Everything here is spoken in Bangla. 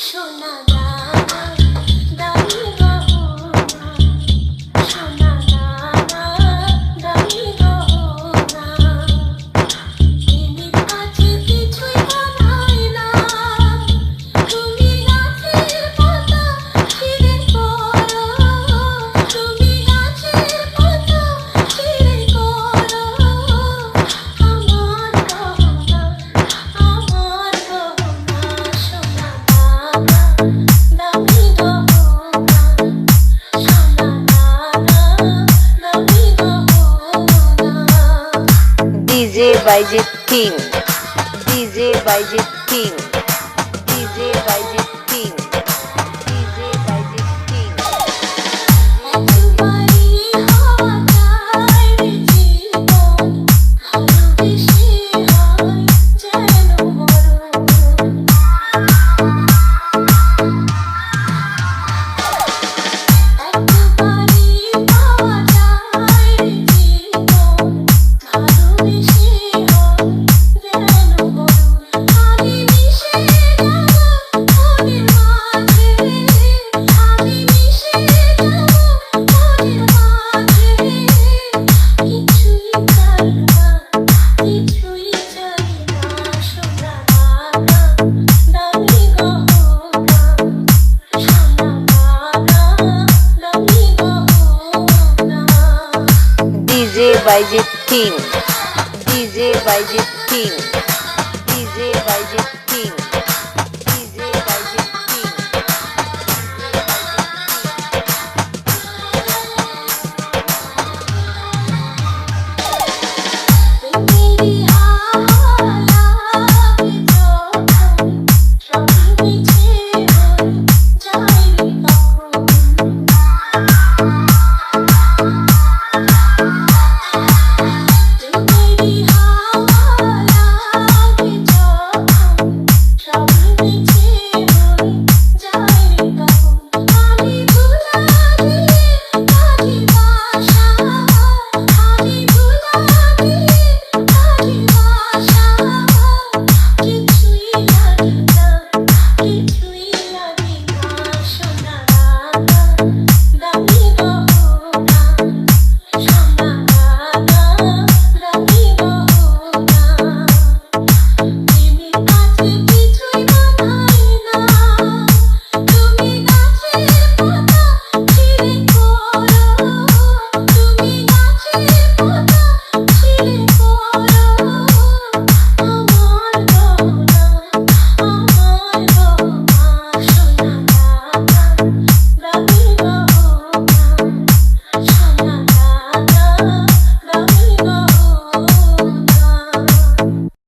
সোনা দানা দামি গহনা, সোনা দানা দামি গহনা, প্রেমের কাছে কিছুই বানাই না, তুমি গাছের পাতা ছিঁড়ে পড়ো, তুমি গাছের পাতা ছিঁড়ে পড়ো, আমার গহনা, আমার গহনা, সোনা দানা দামি গহনা, সোনা দানা দামি গহনা। DJ Bijit King, DJ Bijit King, DJ Bijit King, DJ Bijit King. একবারই হওয়া যায় রে জীবন, ভালোবেসে হয় যেন মরণ। একবারই পাওয়া যায় রে জীবন, ভালোবেসে হয় যেন মরণ। আমি মিশে যাব মনের মাঝে, আমি মিশে যাব মনের মাঝে, কিছুই চাই না, কিছুই চাই না, সোনা দানা দামি গহনা, সোনা দানা দামি গহনা। DJ Bijit King, DJ Bijit King.